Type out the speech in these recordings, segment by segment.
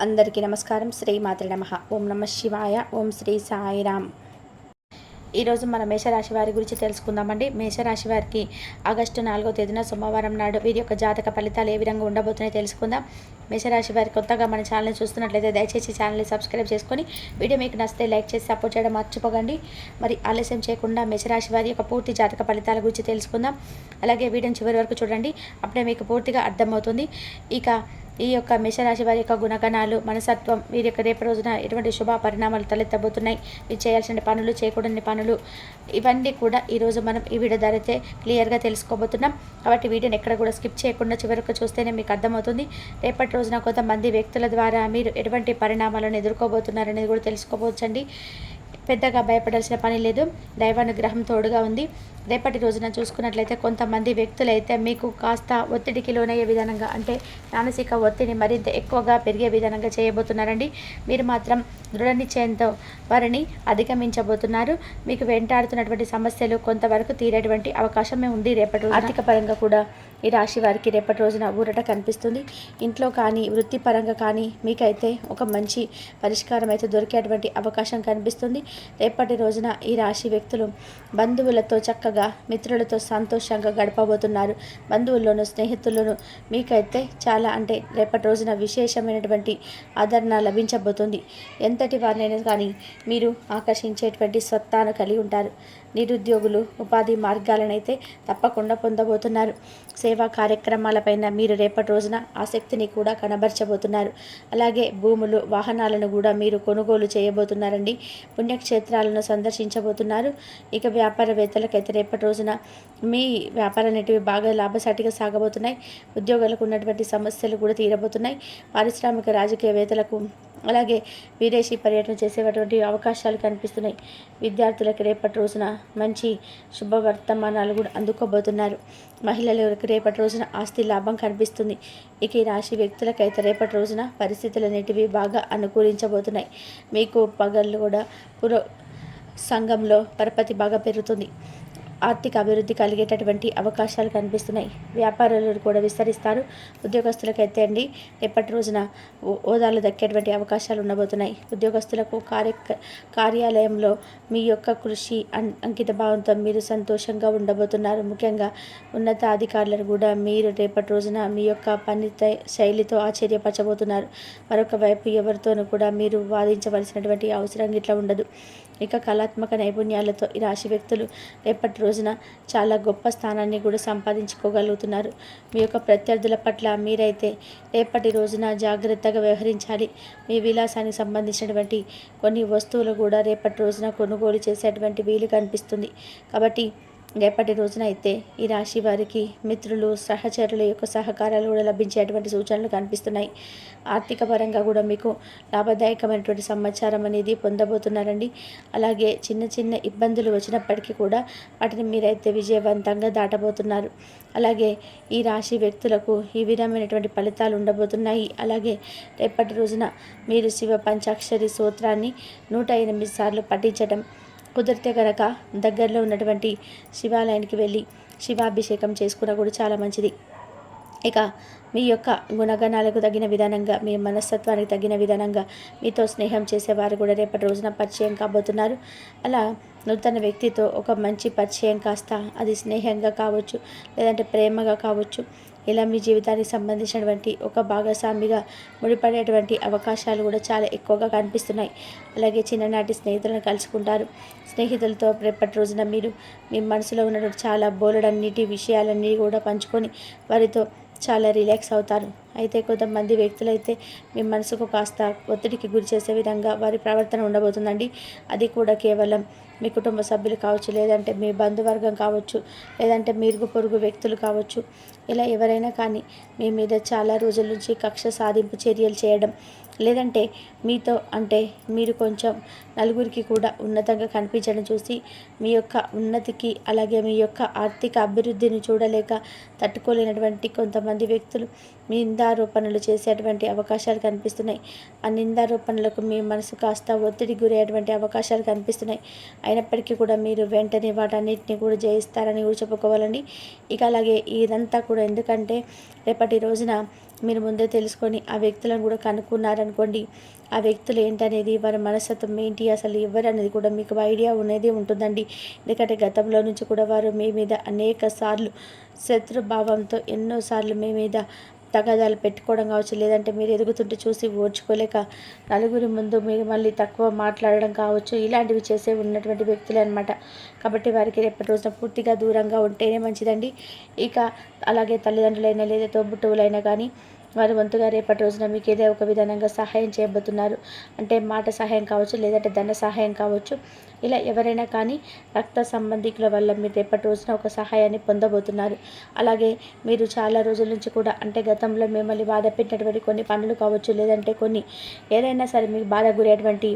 అందరికీ నమస్కారం. శ్రీమాత్రే నమః. ఓం నమః శివాయ. ఓం శ్రీ సాయిరామ్. ఈరోజు మన మేషరాశి వారి గురించి తెలుసుకుందామండి. మేషరాశి వారికి ఆగస్టు 4వ తేదీన సోమవారం నాడు వీరి యొక్క జాతక ఫలితాలు ఏ విధంగా ఉండబోతున్నాయో తెలుసుకుందాం. మేషరాశి వారి కొత్తగా మన ఛానల్ని చూస్తున్నట్లయితే దయచేసి ఛానల్ని సబ్స్క్రైబ్ చేసుకొని వీడియో మీకు నచ్చితే లైక్ చేసి సపోర్ట్ చేయడం మర్చిపోకండి. మరి ఆలస్యం చేయకుండా మేషరాశి వారి యొక్క పూర్తి జాతక ఫలితాల గురించి తెలుసుకుందాం. అలాగే వీడియోని చివరి వరకు చూడండి, అప్పుడే మీకు పూర్తిగా అర్థమవుతుంది. ఇక ఈ యొక్క మేషరాశి వారి యొక్క గుణగణాలు, మనసత్వం, వీరి యొక్క రేపు రోజున ఎటువంటి శుభ పరిణామాలు తలెత్తబోతున్నాయి, మీరు చేయాల్సిన పనులు, చేయకూడని పనులు, ఇవన్నీ కూడా ఈరోజు మనం ఈ వీడియో ద్వారా క్లియర్గా తెలుసుకోబోతున్నాం. కాబట్టి వీడియోని ఎక్కడ కూడా స్కిప్ చేయకుండా చివరకు చూస్తేనే మీకు అర్థమవుతుంది. రేపటి రోజున కొంతమంది వ్యక్తుల ద్వారా మీరు ఎటువంటి పరిణామాలను ఎదుర్కోబోతున్నారనేది కూడా తెలుసుకోవచ్చండి. పెద్దగా భయపడాల్సిన పని లేదు, దైవానుగ్రహం తోడుగా ఉంది. రేపటి రోజున చూసుకున్నట్లయితే కొంతమంది వ్యక్తులైతే మీకు కాస్త ఒత్తిడికి లోనయ్యే విధానంగా, అంటే మానసిక ఒత్తిడి మరింత ఎక్కువగా పెరిగే విధానంగా చేయబోతున్నారండి. మీరు మాత్రం దృఢ నిశ్చయంతో వారిని అధిగమించబోతున్నారు. మీకు వెంటాడుతున్నటువంటి సమస్యలు కొంతవరకు తీరేటువంటి అవకాశమే ఉంది. రేపటి రోజు ఆర్థిక పరంగా కూడా ఈ రాశి వారికి రేపటి రోజున ఊరట కనిపిస్తుంది. ఇంట్లో కానీ వృత్తిపరంగా కానీ మీకైతే ఒక మంచి పరిష్కారం అయితే దొరికేటువంటి అవకాశం కనిపిస్తుంది. రేపటి రోజున ఈ రాశి వ్యక్తులు బంధువులతో చక్కగా, మిత్రులతో సంతోషంగా గడపబోతున్నారు. బంధువుల్లోనూ స్నేహితుల్లోనూ మీకైతే చాలా, అంటే రేపటి రోజున విశేషమైనటువంటి ఆదరణ లభించబోతుంది. ఎంతటి వారినైనా కానీ మీరు ఆకర్షించేటువంటి సత్తాను కలిగి ఉంటారు. నిరుద్యోగులు ఉపాధి మార్గాలనైతే తప్పకుండా పొందబోతున్నారు. సేవా కార్యక్రమాలపైన మీరు రేపటి రోజున ఆసక్తిని కూడా కనబరచబోతున్నారు. అలాగే భూములు, వాహనాలను కూడా మీరు కొనుగోలు చేయబోతున్నారండి. పుణ్యక్షేత్రాలను సందర్శించబోతున్నారు. ఇక వ్యాపారవేత్తలకైతే రేపటి రోజున మీ వ్యాపారాలు అనేటివి బాగా లాభసాటిగా సాగబోతున్నాయి. ఉద్యోగులకు ఉన్నటువంటి సమస్యలు కూడా తీరబోతున్నాయి. పారిశ్రామిక రాజకీయవేత్తలకు, అలాగే విదేశీ పర్యటన చేసేటువంటి అవకాశాలు కనిపిస్తున్నాయి. విద్యార్థులకు రేపటి రోజున మంచి శుభవర్తమానాలు కూడా అందుకోబోతున్నారు. మహిళలకు రేపటి రోజున ఆస్తి లాభం కనిపిస్తుంది. ఇక ఈ రాశి వ్యక్తులకైతే రేపటి రోజున పరిస్థితులు అనేటివి బాగా అనుకూలించబోతున్నాయి. మీకు పగళ్ళు కూడా సంఘంలో పరపతి బాగా పెరుగుతుంది. ఆర్థిక అభివృద్ధి కలిగేటటువంటి అవకాశాలు కనిపిస్తున్నాయి. వ్యాపారులు కూడా విస్తరిస్తారు. ఉద్యోగస్తులకైతే అండి రేపటి రోజున హోదాలు దక్కేటువంటి అవకాశాలు ఉండబోతున్నాయి. ఉద్యోగస్తులకు కార్యాలయంలో మీ యొక్క కృషి, అంకిత భావంతో మీరు సంతోషంగా ఉండబోతున్నారు. ముఖ్యంగా ఉన్నతాధికారులను కూడా మీరు రేపటి రోజున మీ యొక్క పని శైలితో ఆశ్చర్యపరచబోతున్నారు. మరొక వైపు ఎవరితోనూ కూడా మీరు వాదించవలసినటువంటి అవసరం ఇట్లా ఉండదు. ఇక కళాత్మక నైపుణ్యాలతో ఈ రాశి వ్యక్తులు రేపటి రోజున చాలా గొప్ప స్థానాన్ని కూడా సంపాదించుకోగలుగుతున్నారు. మీ యొక్క ప్రత్యర్థుల పట్ల మీరైతే రేపటి రోజున జాగ్రత్తగా వ్యవహరించాలి. మీ విలాసానికి సంబంధించినటువంటి కొన్ని వస్తువులు కూడా రేపటి రోజున కొనుగోలు చేసేటువంటి వీలు కనిపిస్తుంది. కాబట్టి రేపటి రోజున అయితే ఈ రాశి వారికి మిత్రులు, సహచరుల యొక్క సహకారాలు కూడా లభించేటువంటి సూచనలు కనిపిస్తున్నాయి. ఆర్థిక పరంగా కూడా మీకు లాభదాయకమైనటువంటి సమాచారం అనేది పొందబోతున్నారండి. అలాగే చిన్న చిన్న ఇబ్బందులు వచ్చినప్పటికీ కూడా వాటిని మీరైతే విజయవంతంగా దాటబోతున్నారు. అలాగే ఈ రాశి వ్యక్తులకు ఈ విధమైనటువంటి ఫలితాలు ఉండబోతున్నాయి. అలాగే రేపటి రోజున మీరు శివ పంచాక్షరి స్తోత్రాన్ని 108 సార్లు పఠించడం, కుదిరితే కనుక దగ్గరలో ఉన్నటువంటి శివాలయానికి వెళ్ళి శివాభిషేకం చేసుకున్నా కూడా చాలా మంచిది. ఇక మీ యొక్క గుణగణాలకు తగిన విధానంగా, మీ మనస్తత్వానికి తగిన విధానంగా మీతో స్నేహం చేసేవారు కూడా రేపటి రోజున పరిచయం కాబోతున్నారు. అలా నూతన వ్యక్తితో ఒక మంచి పరిచయం కాస్త అది స్నేహంగా కావచ్చు, లేదంటే ప్రేమగా కావచ్చు, ఇలా మీ జీవితానికి సంబంధించినటువంటి ఒక భాగస్వామిగా ముడిపడేటువంటి అవకాశాలు కూడా చాలా ఎక్కువగా కనిపిస్తున్నాయి. అలాగే చిన్ననాటి స్నేహితులను కలుసుకుంటారు. స్నేహితులతో రేపటి రోజున మీరు మీ మనసులో ఉన్నటువంటి చాలా బోలెడన్నిటి విషయాలన్నీ కూడా పంచుకొని వారితో చాలా రిలాక్స్ అవుతారు. అయితే కొంతమంది వ్యక్తులైతే మీ మనసుకు కాస్త ఒత్తిడికి గురి చేసే విధంగా వారి ప్రవర్తన ఉండబోతుందండి. అది కూడా కేవలం మీ కుటుంబ సభ్యులు కావచ్చు, లేదంటే మీ బంధువర్గం కావచ్చు, లేదంటే మీరుగు పొరుగు వ్యక్తులు కావచ్చు. ఇలా ఎవరైనా కానీ మీ మీద చాలా రోజుల నుంచి కక్ష సాధింపు చర్యలు చేయడం, లేదంటే మీతో, అంటే మీరు కొంచెం నలుగురికి కూడా ఉన్నతంగా కనిపించడం చూసి మీ యొక్క ఉన్నతికి, అలాగే మీ యొక్క ఆర్థిక అభివృద్ధిని చూడలేక తట్టుకోలేనటువంటి కొంతమంది వ్యక్తులు మీ నిందారోపణలు చేసేటువంటి అవకాశాలు కనిపిస్తున్నాయి. ఆ నిందారోపణలకు మీ మనసు కాస్త ఒత్తిడి గురయ్యేటువంటి అవకాశాలు కనిపిస్తున్నాయి. అయినప్పటికీ కూడా మీరు వెంటనే వాటన్నిటిని కూడా జయిస్తారని కూడా చెప్పుకోవాలండి. ఇక అలాగే ఇదంతా కూడా ఎందుకంటే రేపటి రోజున మీరు ముందే తెలుసుకొని ఆ వ్యక్తులను కూడా కనుక్కున్నారనుకోండి, ఆ వ్యక్తులు ఏంటనేది, వారి మనస్తత్వం ఏంటి, అసలు ఎవరు అనేది కూడా మీకు ఐడియా అనేది ఉంటుందండి. ఎందుకంటే గతంలో నుంచి కూడా వారు మీ మీద అనేక సార్లు శత్రుభావంతో ఎన్నోసార్లు మీ మీద తగాదాలు పెట్టుకోవడం కావచ్చు, లేదంటే మీరు ఎదుగుతుంటే చూసి ఓర్చుకోలేక నలుగురి ముందు మీరు మళ్ళీ తక్కువ మాట్లాడడం కావచ్చు, ఇలాంటివి చేసే ఉన్నటువంటి వ్యక్తులే అనమాట. కాబట్టి వారికి రేపటి రోజున పూర్తిగా దూరంగా ఉంటేనే మంచిదండి. ఇక అలాగే తల్లిదండ్రులైనా లేదా తోబుట్టువులైనా కానీ వారి వంతుగా రేపటి రోజున మీకు ఏదో ఒక విధానంగా సహాయం చేయబోతున్నారు. అంటే మాట సహాయం కావచ్చు, లేదంటే ధన సహాయం కావచ్చు. ఇలా ఎవరైనా కానీ రక్త సంబంధికుల వల్ల మీరు రేపటి రోజున ఒక సహాయాన్ని పొందబోతున్నారు. అలాగే మీరు చాలా రోజుల నుంచి కూడా అంటే గతంలో మిమ్మల్ని బాధ పెట్టినటువంటి కొన్ని పనులు కావచ్చు, లేదంటే కొన్ని ఏదైనా సరే మీకు బాధ గురేటువంటి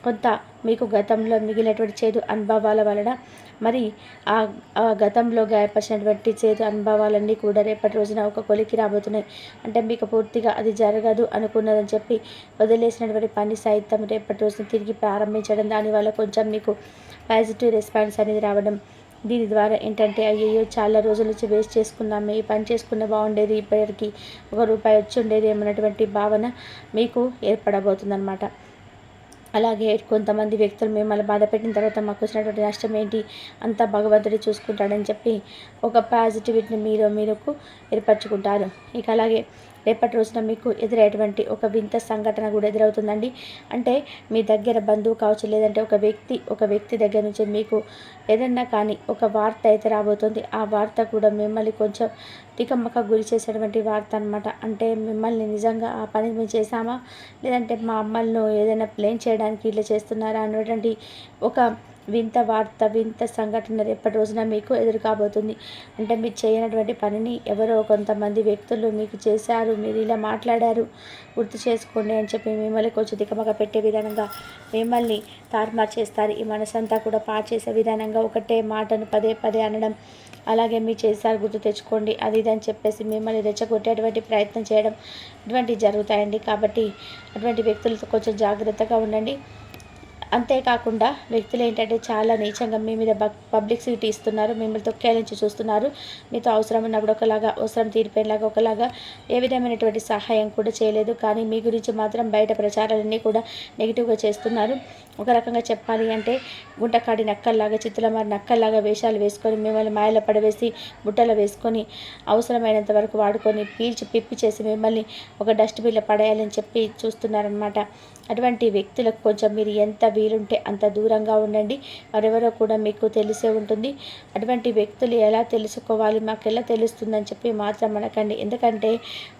కొంత మీకు గతంలో మిగిలినటువంటి చేదు అనుభవాల వలన మరి ఆ గతంలో గాయపరిచినటువంటి చేదు అనుభవాలన్నీ కూడా రేపటి రోజున ఒక కొలికి రాబోతున్నాయి. అంటే మీకు పూర్తిగా అది జరగదు అనుకున్నదని చెప్పి వదిలేసినటువంటి పని సైతం రేపటి రోజున తిరిగి ప్రారంభించడం, దానివల్ల కొంచెం మీకు పాజిటివ్ రెస్పాన్స్ అనేది రావడం. దీని ద్వారా ఏంటంటే అయ్యయ్యో చాలా రోజుల నుంచి వేస్ట్ చేసుకున్నామే, ఈ పని చేసుకున్న బాగుండేది, ఇప్పటికి ₹1 వచ్చి ఉండేది ఏమన్నటువంటి భావన మీకు ఏర్పడబోతుందన్నమాట. అలాగే కొంతమంది వ్యక్తులు మిమ్మల్ని బాధపెట్టిన తర్వాత మాకు వచ్చినటువంటి నష్టం ఏంటి, అంతా భగవంతుడే చూసుకుంటాడని చెప్పి ఒక పాజిటివిటీని మీకు ఏర్పరచుకుంటారు. ఇక అలాగే రేపటి రోజున మీకు ఎదురయ్యేటువంటి ఒక వింత సంఘటన కూడా ఎదురవుతుందండి. అంటే మీ దగ్గర బంధువు కావచ్చు, లేదంటే ఒక వ్యక్తి దగ్గర నుంచి మీకు ఏదన్నా కానీ ఒక వార్త అయితే రాబోతుంది. ఆ వార్త కూడా మిమ్మల్ని కొంచెం తికమక గురి చేసేటువంటి వార్త అనమాట. అంటే మిమ్మల్ని నిజంగా ఆ పని మేము చేశామా, లేదంటే మా అమ్మలను ఏదైనా ప్లేన్ చేయడానికి ఇట్లా చేస్తున్నారా అనేటువంటి ఒక వింత వార్త, వింత సంఘటన రేపటి రోజున మీకు ఎదురు కాబోతుంది. అంటే మీరు చేయనటువంటి పనిని ఎవరో కొంతమంది వ్యక్తులు మీకు చేశారు, మీరు ఇలా మాట్లాడారు, గుర్తు చేసుకోండి అని చెప్పి మిమ్మల్ని కొంచెం తికమక పెట్టే విధానంగా మిమ్మల్ని తారుమారు చేస్తారు. ఈ మనసంతా కూడా పాడు చేసే విధానంగా ఒకటే మాటను పదే పదే అనడం, అలాగే మీరు చేశారు గుర్తు తెచ్చుకోండి అది ఇది అని చెప్పేసి మిమ్మల్ని రెచ్చగొట్టేటువంటి ప్రయత్నం చేయడం, ఇటువంటివి జరుగుతాయండి. కాబట్టి అటువంటి వ్యక్తులతో కొంచెం జాగ్రత్తగా ఉండండి. అంతేకాకుండా వ్యక్తులు ఏంటంటే చాలా నీచంగా మీ మీద పబ్లిసిటీ ఇస్తున్నారు, మిమ్మల్ని తొక్కేయాలని చూస్తున్నారు. మీతో అవసరం ఉన్నప్పుడు ఒకలాగా, అవసరం తీరిపోయేలాగా ఒకలాగా, ఏ విధమైనటువంటి సహాయం కూడా చేయలేదు. కానీ మీ గురించి మాత్రం బయట ప్రచారాలన్నీ కూడా నెగిటివ్గా చేస్తున్నారు. ఒక రకంగా చెప్పాలి అంటే గుంటకాడి నక్కల్లాగా, చిత్తులమారి నక్కల్లాగా వేషాలు వేసుకొని మిమ్మల్ని మాయలో పడవేసి బుట్టలో వేసుకొని అవసరమైనంత వరకు వాడుకొని పీల్చి పిప్పి చేసి మిమ్మల్ని ఒక డస్ట్బిన్లో పడేయాలని చెప్పి చూస్తున్నారనమాట. అటువంటి వ్యక్తులకు కొంచెం మీరు ఎంత వీలుంటే అంత దూరంగా ఉండండి. మరెవరో కూడా మీకు తెలిసే ఉంటుంది. అటువంటి వ్యక్తులు ఎలా తెలుసుకోవాలి, మాకు ఎలా తెలుస్తుందని చెప్పి మాత్రం అనకండి. ఎందుకంటే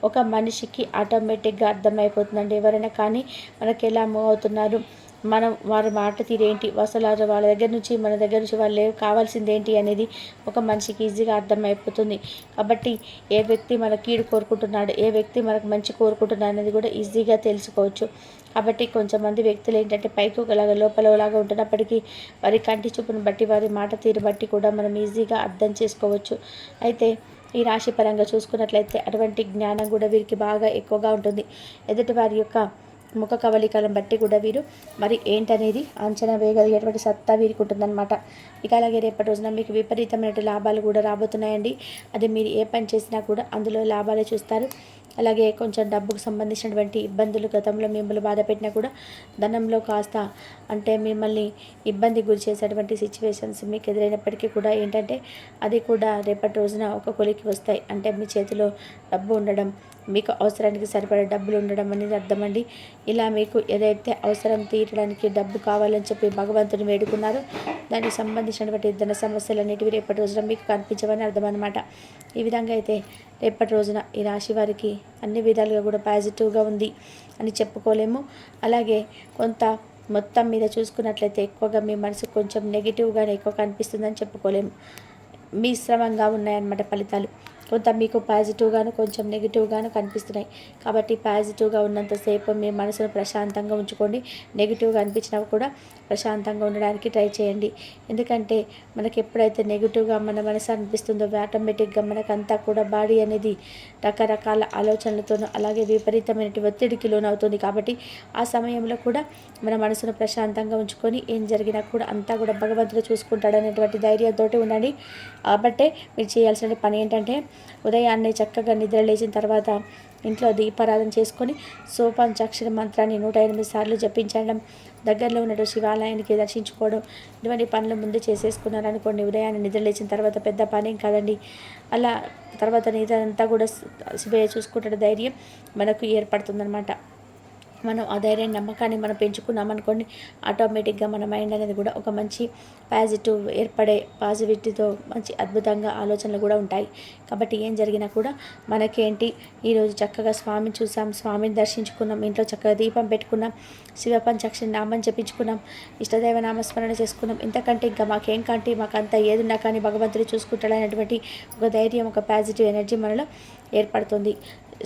ఒక మనిషికి ఆటోమేటిక్గా అర్థమైపోతుందండి ఎవరైనా కానీ మనకి ఎలా మూవ్ అవుతున్నారు, వారి మాట తీరేంటి, అసలు వాళ్ళ దగ్గర నుంచి మన దగ్గర నుంచి వాళ్ళు కావాల్సింది ఏంటి అనేది ఒక మనిషికి ఈజీగా అర్థమైపోతుంది. కాబట్టి ఏ వ్యక్తి మన కీడు కోరుకుంటున్నాడు, ఏ వ్యక్తి మనకు మంచి కోరుకుంటున్నాడు అనేది కూడా ఈజీగా తెలుసుకోవచ్చు. కాబట్టి కొంతమంది వ్యక్తులు ఏంటంటే పైకి ఒకలాగా లోపల ఒకలాగా ఉంటున్నప్పటికీ వారి కంటి చూపును బట్టి, వారి మాట తీరు బట్టి కూడా మనం ఈజీగా అర్థం చేసుకోవచ్చు. అయితే ఈ రాశి పరంగా చూసుకున్నట్లయితే అటువంటి జ్ఞానం కూడా వీరికి బాగా ఎక్కువగా ఉంటుంది. ఎదుటి వారి యొక్క ముఖ కవలికలను బట్టి కూడా వీరు మరి ఏంటనేది అంచనా వేయగలిగేటువంటి సత్తా వీరికి ఉంటుందన్నమాట. ఇక అలాగే రేపటి రోజున మీకు విపరీతమైన లాభాలు కూడా రాబోతున్నాయండి. అది మీరు ఏ పని చేసినా కూడా అందులో లాభాలే చూస్తారు. అలాగే కొంచెం డబ్బుకు సంబంధించినటువంటి ఇబ్బందులు గతంలో మిమ్మల్ని బాధ పెట్టినా కూడా ధనంలో కాస్త అంటే మిమ్మల్ని ఇబ్బంది గురి చేసేటువంటి సిచ్యువేషన్స్ మీకు ఎదురైనప్పటికీ కూడా ఏంటంటే అది కూడా రేపటి రోజున ఒక కొలికి వస్తాయి. అంటే మీ చేతిలో డబ్బు ఉండడం, మీకు అవసరానికి సరిపడే డబ్బులు ఉండడం అనేది అర్థమండి. ఇలా మీకు ఏదైతే అవసరం తీరడానికి డబ్బు కావాలని చెప్పి భగవంతుని వేడుకున్నారో దానికి సంబంధించినటువంటి ధన సమస్యలన్నిటివి రేపటి రోజున మీకు కనిపించవని అర్థం అనమాట. ఈ విధంగా అయితే రేపటి రోజున ఈ రాశి వారికి అన్ని విధాలుగా కూడా పాజిటివ్గా ఉంది అని చెప్పుకోలేము. అలాగే కొంత మొత్తం మీద చూసుకున్నట్లయితే ఎక్కువగా మీ మనసు కొంచెం నెగిటివ్గానే ఎక్కువ కనిపిస్తుందని చెప్పుకోలేము. మిశ్రమంగా ఉన్నాయన్నమాట ఫలితాలు. కొంత మీకు పాజిటివ్గాను కొంచెం నెగిటివ్గాను కనిపిస్తున్నాయి. కాబట్టి పాజిటివ్గా ఉన్నంతసేపు మీ మనసును ప్రశాంతంగా ఉంచుకోండి. నెగిటివ్గా అనిపించినా కూడా ప్రశాంతంగా ఉండడానికి ట్రై చేయండి. ఎందుకంటే మనకి ఎప్పుడైతే నెగిటివ్గా మన మనసు అనిపిస్తుందో ఆటోమేటిక్గా మనకంతా కూడా బాడీ అనేది రకరకాల ఆలోచనలతోనూ అలాగే విపరీతమైన ఒత్తిడికి లోనవుతుంది. కాబట్టి ఆ సమయంలో కూడా మన మనసును ప్రశాంతంగా ఉంచుకొని ఏం జరిగినా కూడా అంతా కూడా భగవంతుడు చూసుకుంటాడనేటువంటి ధైర్యంతో ఉండండి. కాబట్టే మీరు చేయాల్సిన పని ఏంటంటే ఉదయాన్నే చక్కగా నిద్ర లేచిన తర్వాత ఇంట్లో దీపారాధన చేసుకొని సోపాంచాక్షరి మంత్రాన్ని 108 సార్లు జపించడం, దగ్గరలో ఉన్న శివాలయానికి దర్శించుకోవడం, ఇటువంటి పనులు ముందు చేసేసుకున్నారనుకోండి, ఉదయాన్నే నిద్ర లేచిన తర్వాత పెద్ద పనేం కాదండి. అలా తర్వాత నిద్ర అంతా కూడా శివయ్య చూసుకుంటున్న ధైర్యం మనకు ఏర్పడుతుందన్నమాట. మనం ఆ ధైర్యం నమ్మకాన్ని మనం పెంచుకున్నామనుకోండి, ఆటోమేటిక్గా మన మైండ్ అనేది కూడా ఒక మంచి పాజిటివ్ ఏర్పడే పాజిటివిటీతో మంచి అద్భుతంగా ఆలోచనలు కూడా ఉంటాయి. కాబట్టి ఏం జరిగినా కూడా మనకేంటి, ఈరోజు చక్కగా స్వామిని చూసాం, స్వామిని దర్శించుకున్నాం, ఇంట్లో చక్కగా దీపం పెట్టుకున్నాం, శివ పంచాక్షరి నామం జపించుకున్నాం, ఇష్టదైవ నామస్మరణ చేసుకున్నాం. ఇంతకంటే ఇంకా మాకేం కంటే మాకంతా ఏదున్నా కానీ భగవంతుడు చూసుకుంటాడనేటువంటి ఒక ధైర్యం, ఒక పాజిటివ్ ఎనర్జీ మనలో ఏర్పడుతుంది.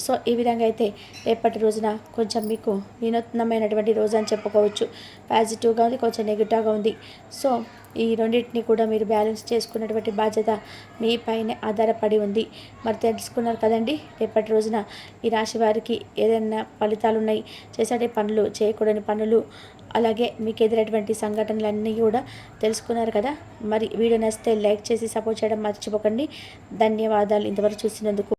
సో ఈ విధంగా అయితే రేపటి రోజున కొంచెం మీకు వినూత్నమైనటువంటి రోజు అని చెప్పుకోవచ్చు. పాజిటివ్గా ఉంది, కొంచెం నెగిటివ్గా ఉంది. సో ఈ రెండింటిని కూడా మీరు బ్యాలెన్స్ చేసుకున్నటువంటి బాధ్యత మీ పైనే ఆధారపడి ఉంది. మరి తెలుసుకున్నారు కదండి, రేపటి రోజున ఈ రాశి వారికి ఏదైనా ఫలితాలు ఉన్నాయి, చేసే పనులు, చేయకూడని పనులు, అలాగే మీకు ఎదురైనటువంటి సంఘటనలన్నీ కూడా తెలుసుకున్నారు కదా. మరి వీడియో నచ్చితే లైక్ చేసి సపోర్ట్ చేయడం మర్చిపోకండి. ధన్యవాదాలు ఇంతవరకు చూసినందుకు.